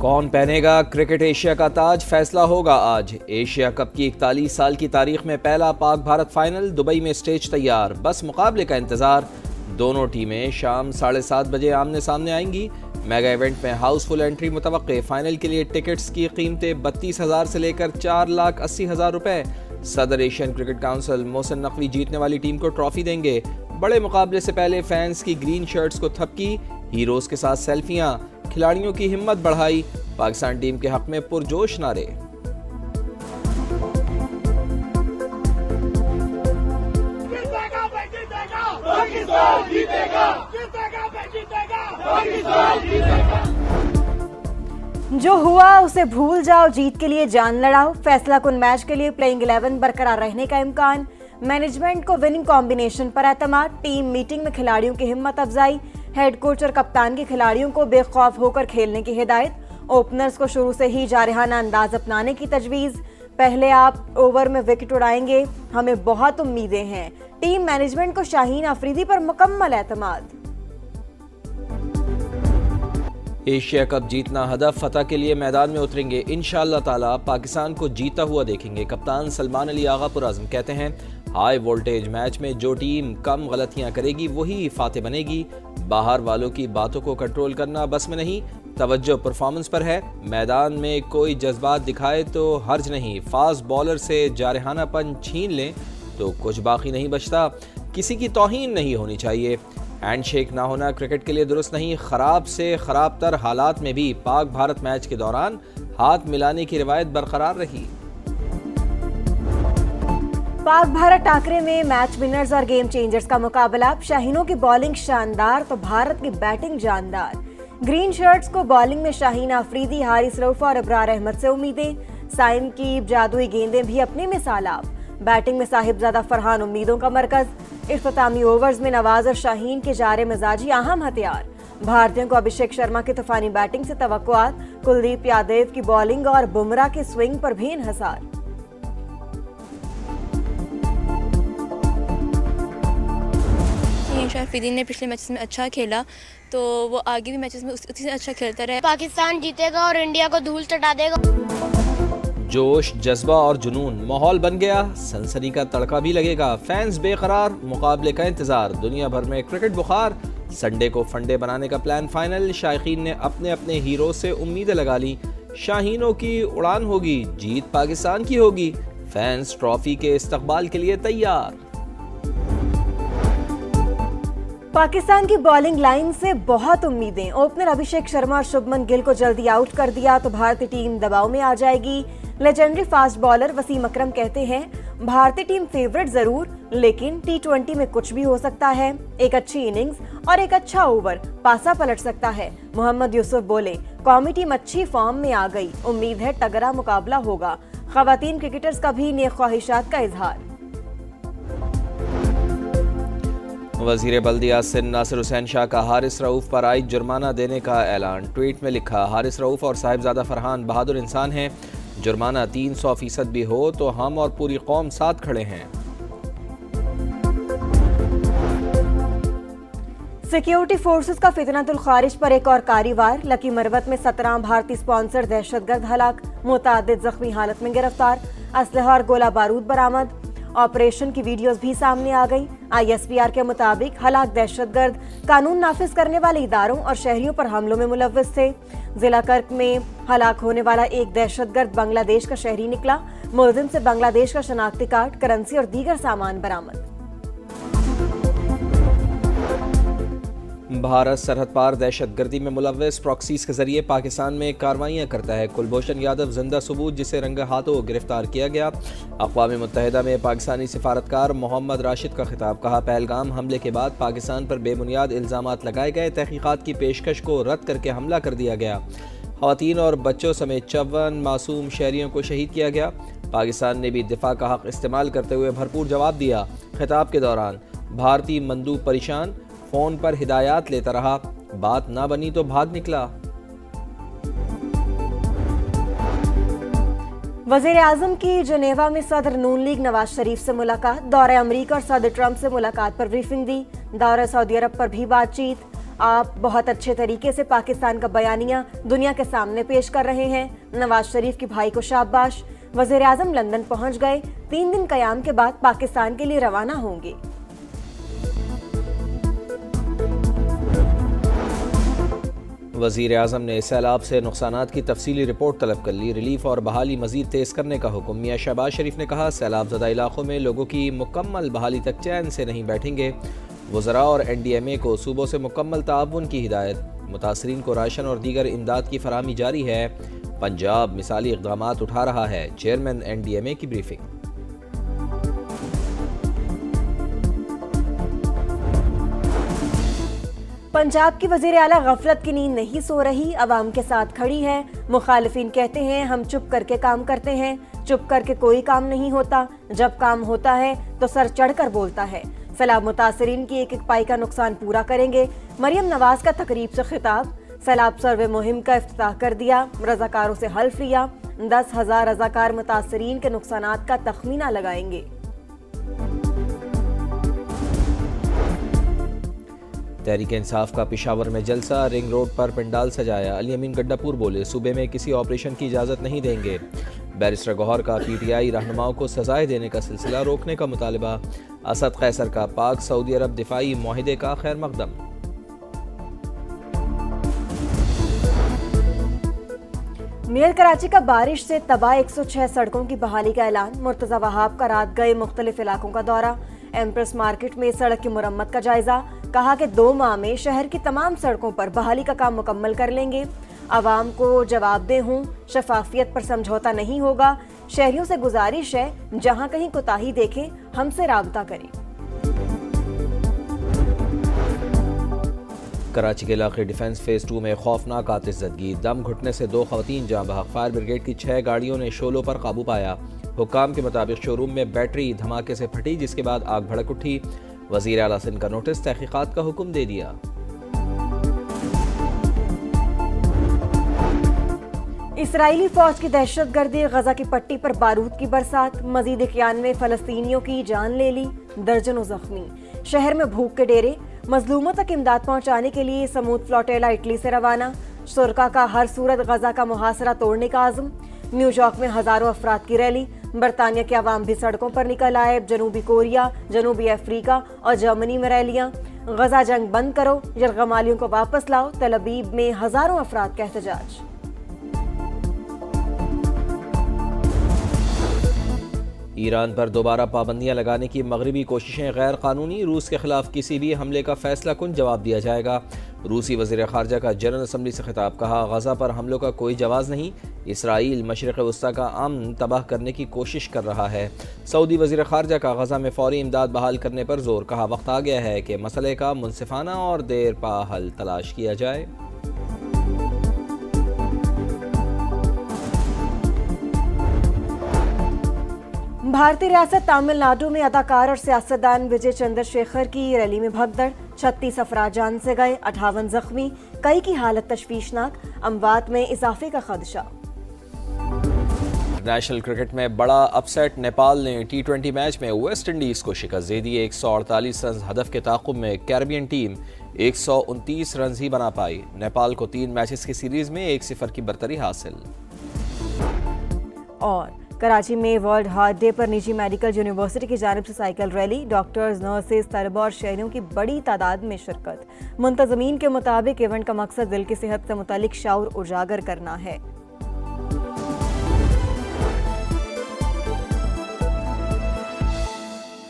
कौन पहनेगा cricket Asia का ताज, फैसला होगा आज। एशिया कप की 41 साल की तारीख में पहला पाक भारत फाइनल, दुबई में स्टेज तैयार, बस मुकाबले का इंतजार। दोनों टीमें शाम 7:30 बजे आमने सामने आएंगी। मेगा इवेंट में हाउसफुल एंट्री मुतवक्के। फाइनल के लिए टिकट्स की कीमतें 32,000 से लेकर 4,80,000 रुपए। सदर Asian cricket council Mohsin Naqvi जीतने वाली टीम को ट्रॉफी देंगे। बड़े मुकाबले से पहले फैंस की ग्रीन शर्ट्स को थपकी, हीरोज के साथ सेल्फियां, खिलाड़ियों की हिम्मत बढ़ाई, पाकिस्तान टीम के हक में पुरजोश नारे। जो हुआ उसे भूल जाओ, जीत के लिए जान लड़ाओ। फैसला कुन मैच के लिए प्लेइंग 11 बरकरार रहने का इम्कान। मैनेजमेंट को विनिंग कॉम्बिनेशन पर एतमाद। टीम मीटिंग में खिलाड़ियों की हिम्मत अफजाई। हेड कोच और कप्तान के खिलाड़ियों को बेखौफ होकर खेलने की हिदायत। ओपनर्स को शुरू से ही जारहाना अंदाज अपनाने की तजवीज़। पहले आप ओवर में विकेट उड़ाएंगे, हमें बहुत उम्मीदें हैं। टीम मैनेजमेंट को शाहीन अफरीदी पर मुकम्मल एतमाद। एशिया कप जीतना हदफ, फतह के लिए मैदान में उतरेंगे। इंशाअल्लाह ताला पाकिस्तान को जीता हुआ देखेंगे। कप्तान सलमान अली आगा पुरअज़्म कहते हैं, हाई वोल्टेज मैच में जो टीम कम गलतियां करेगी वही फाते बनेगी। बाहर वालों की बातों को कंट्रोल करना बस में नहीं, तवज्जो परफॉर्मेंस पर है। मैदान में कोई जज्बात दिखाए तो हर्ज नहीं। फास्ट बॉलर से जारहानापन छीन लें तो कुछ बाकी नहीं बचता। किसी की तौहीन नहीं होनी चाहिए। हैंडशेक ना होना क्रिकेट के लिए दुरुस्त नहीं। खराब से खराब तर हालात में भी पाक भारत मैच के दौरान हाथ मिलाने की रिवायत बरकरार रही। पाक भारत टाकरे में मैच विनर्स और गेम चेंजर्स का मुकाबला। शाहीनों की बॉलिंग शानदार तो भारत की बैटिंग जानदार। ग्रीन शर्ट्स को बॉलिंग में शाहीन अफरीदी, हारिस रऊफ और इब्रार अहमद से उम्मीदें। साइम की जादुई गेंदें भी अपने में सालाब। बैटिंग में साहिबजादा फरहान उम्मीदों का मरकज। इख्तितामी ओवर्स में नवाज और शाहीन के जारे मिजाजी अहम हथियार। भारतीयों को अभिषेक शर्मा की तूफानी बैटिंग से तवक्कुआत। कुलदीप यादव की बॉलिंग और बुमराह के स्विंग पर भी इन्हिसार। अफरीदी ने पिछले मैचेस में अच्छा खेला तो वो आगे भी मैचेस में उसी से अच्छा खेलता रहे। पाकिस्तान जीतेगा और इंडिया को धूल चटा देगा। जोश, जज्बा और जुनून, माहौल बन गया। सनसनी का तड़का भी लगेगा। फैंस बेकरार, मुकाबले का इंतजार। दुनिया भर में क्रिकेट बुखार। संडे को फंडे बनाने का प्लान फाइनल। शायकीन ने अपने अपने हीरो से उम्मीदें लगा ली। शाहीनों की उड़ान होगी, जीत पाकिस्तान की होगी। फैंस ट्रॉफी के इस्तकबाल के लिए तैयार। पाकिस्तान की बॉलिंग लाइन से बहुत उम्मीदें। ओपनर अभिषेक शर्मा और शुभमन गिल को जल्दी आउट कर दिया तो भारतीय टीम दबाव में आ जाएगी। लेजेंडरी फास्ट बॉलर वसीम अकरम कहते हैं, भारतीय टीम फेवरेट जरूर, लेकिन T20 में कुछ भी हो सकता है। एक अच्छी इनिंग्स और एक अच्छा ओवर पासा पलट सकता है। मोहम्मद यूसुफ बोले, कौमी टीम अच्छी फॉर्म में आ गई, उम्मीद है तगड़ा मुकाबला होगा। खवातीन क्रिकेटर्स का भी नेक ख्वाहिशात का इजहार। वजीर बल्दिया सिंध नासिर हुसैन शाह का हारिस रऊफ पर आयद जुर्माना देने का ऐलान। ट्वीट में लिखा, हारिस रऊफ और साहिबजादा फरहान बहादुर इंसान हैं। जुर्माना 300% भी हो तो हम और पूरी कौम साथ खड़े हैं। सिक्योरिटी फोर्सेस का फितनतुल खारिज पर एक और कारी-वार। लकी मरवत में 17 भारतीय स्पॉन्सर दहशतगर्द हलाक, मुतादिद जख्मी हालत में गिरफ्तार। असलहा और गोला बारूद बरामद। ऑपरेशन की वीडियोस भी सामने आ गई। ISPR के मुताबिक हलाक दहशतगर्द कानून नाफिज करने वाले इदारों और शहरियों पर हमलों में मुलव्वस थे। जिला कर्क में हलाक होने वाला एक दहशतगर्द बांग्लादेश का शहरी निकला। मुलजिम से बांग्लादेश का शनाख्ती कार्ड, करेंसी और दीगर सामान बरामद। भारत सरहद पार दहशतगर्दी में मुलव्वस प्रॉक्सीज के जरिए पाकिस्तान में कार्रवाइयाँ करता है। कुलभूषण यादव जिंदा सबूत, जिसे रंगे हाथों गिरफ्तार किया गया। अक़वाम मुत्तहिदा में पाकिस्तानी सिफारतकार मोहम्मद राशिद का खिताब। कहा, पहलगाम हमले के बाद पाकिस्तान पर बेबुनियाद इल्ज़ामात लगाए गए। तहकीकात की पेशकश को रद्द करके हमला कर दिया गया। ख़वातीन और बच्चों समेत 54 मासूम शहरियों को शहीद किया गया। पाकिस्तान ने भी दिफा का हक इस्तेमाल करते हुए भरपूर जवाब दिया। खिताब के दौरान भारतीय मंदूब परेशान, फोन पर हिदायत लेता रहा, बात ना बनी तो भाग निकला। वज़ीर आज़म की जनेवा में सदर नून लीग नवाज शरीफ से मुलाकात। दौरे अमरीका और सदर ट्रंप से मुलाकात पर ब्रीफिंग दी। दौरे सऊदी अरब पर भी बातचीत। आप बहुत अच्छे तरीके से पाकिस्तान का बयानिया दुनिया के सामने पेश कर रहे हैं। नवाज शरीफ के भाई को शाबाश। वज़ीर आज़म लंदन पहुंच गए, 3 दिन क़याम के बाद पाकिस्तान के लिए रवाना होंगे। वज़ीर आज़म ने सैलाब से नुकसानात की तफसीली रिपोर्ट तलब कर ली। रिलीफ और बहाली मज़ीद तेज़ करने का हुक्म। मियां शहबाज शरीफ ने कहा, सैलाब ज़दा इलाकों में लोगों की मुकम्मल बहाली तक चैन से नहीं बैठेंगे। वज़रा और NDMA को सूबों से मुकम्मल ताउन की हिदायत। मुतासरीन को राशन और दीगर इमदाद की फराहमी जारी है। पंजाब मिसाली इक़दामात उठा रहा है। चेयरमैन NDMA की ब्रीफिंग। पंजाब की वज़ीर आला गफलत की नींद नहीं सो रही, अवाम के साथ खड़ी है। मुखालिफिन कहते हैं हम चुप करके काम करते हैं। चुप करके कोई काम नहीं होता, जब काम होता है तो सर चढ़कर बोलता है। सैलाब मुतासरीन की एक पाई का नुकसान पूरा करेंगे। मरियम नवाज का तकरीब से खिताब। सैलाब सर्वे मुहिम का इफ्तिताह कर दिया, रजाकारों से हल्फ लिया। 10,000 रजाकार मुतासरीन के नुकसानात का तखमीना लगाएंगे। तहरीक इंसाफ का पेशावर में जलसा। रिंग रोड पर पंडाल सजाया। अली अमीन गड्डापुर बोले, सूबे में किसी ऑपरेशन की इजाज़त नहीं देंगे। बैरिस्टर गौहर का PTI रहनुमाओं को सजाएं देने का सिलसिला रोकने का मुतालबा। असद कैसर का पाक सऊदी अरब दिफाई मुआहिदे का खैर मकदम। मेयर कराची का बारिश से तबाह 106 सड़कों की बहाली का ऐलान। मुर्तज़ा वहाब का रात गए मुख्तलिफ इलाकों का दौरा। एम्प्रेस मार्केट में सड़क की मुरम्मत का जायजा। कहा कि 2 माह में शहर की तमाम सड़कों पर बहाली का काम मुकम्मल कर लेंगे। आवाम को जवाबदेह हूँ, शफाफियत पर समझौता नहीं होगा। शहरियों से गुजारिश है, जहाँ कहीं कोताही देखें हमसे राबता करें। कराची के इलाके डिफेंस फेज 2 में खौफनाक आतिशज़दगी। दम घुटने से 2 ख़वातीन जाँ बहक। फायर ब्रिगेड की 6 गाड़ियों ने शोलों पर काबू पाया। हुक्काम के मुताबिक शोरूम में बैटरी धमाके से फटी, जिसके बाद आग भड़क उठी। वज़ीर आला सिंध का नोटिस, तहकीकात का हुक्म दे दिया। इसराइली फौज की दहशतगर्दी। गजा की पट्टी पर बारूद की बरसात। मजीद 91 फलस्तीनियों की जान ले ली, दर्जनों जख्मी। शहर में भूख के डेरे। मजलूमों तक इमदाद पहुंचाने के लिए समूद फ्लोटेला इटली से रवाना। शुरका का हर सूरत गजा का मुहासरा तोड़ने का आज़म। न्यूयॉर्क में हजारों अफराद की रैली। बरतानिया के अवाम भी सड़कों पर निकल आए। जनूबी कोरिया, जनूबी अफ्रीका और जर्मनी में रैलियां। गजा जंग बंद करो, यरगमालियों को वापस लाओ। तल अबीब में हजारों अफराद का एहतजाज। ईरान पर दोबारा पाबंदियां लगाने की मगरबी कोशिशें गैर कानूनी। रूस के खिलाफ किसी भी हमले का फैसला कुन जवाब दिया जाएगा। रूसी वज़ीर ख़ारजा का जनरल असम्बली से खिताब। कहा, गजा पर हमलों का कोई जवाज़ नहीं। इसराइल मशरिक़ वस्ता का अमन तबाह करने की कोशिश कर रहा है। सऊदी वज़ीर ख़ारजा का गजा में फ़ौरी इमदाद बहाल करने पर जोर। कहा, वक्त आ गया है कि मसले का मुनसिफाना और देर पा हल तलाश किया जाए। भारतीय रियासत तमिलनाडु में अदाकार और सियासतदान विजय चंद्रशेखर की रैली में भगदड़। 36 अफराद जान से गए, 58 जख्मी। कई की हालत तशवीशनाक। अमवात में इजाफे का खदशा। इंटरनेशनल क्रिकेट में बड़ा अपसेट। नेपाल ने T20 मैच में वेस्ट इंडीज को शिकस्त दे दी। 148 रन हदफ के ताक़ुब में कैरेबियन टीम 129 रन ही बना पाई। नेपाल को 3 मैचेस की सीरीज में 1-0 की बरतरी हासिल। और कराची में वर्ल्ड हार्ट डे पर निजी मेडिकल यूनिवर्सिटी की जानिब से साइकिल रैली। डॉक्टर्स, नर्सेज, तलबा और शहरियों की बड़ी तादाद में शिरकत। मुंतज़मीन के मुताबिक इवेंट का मकसद दिल की सेहत से मुतालिक शऊर उजागर करना है।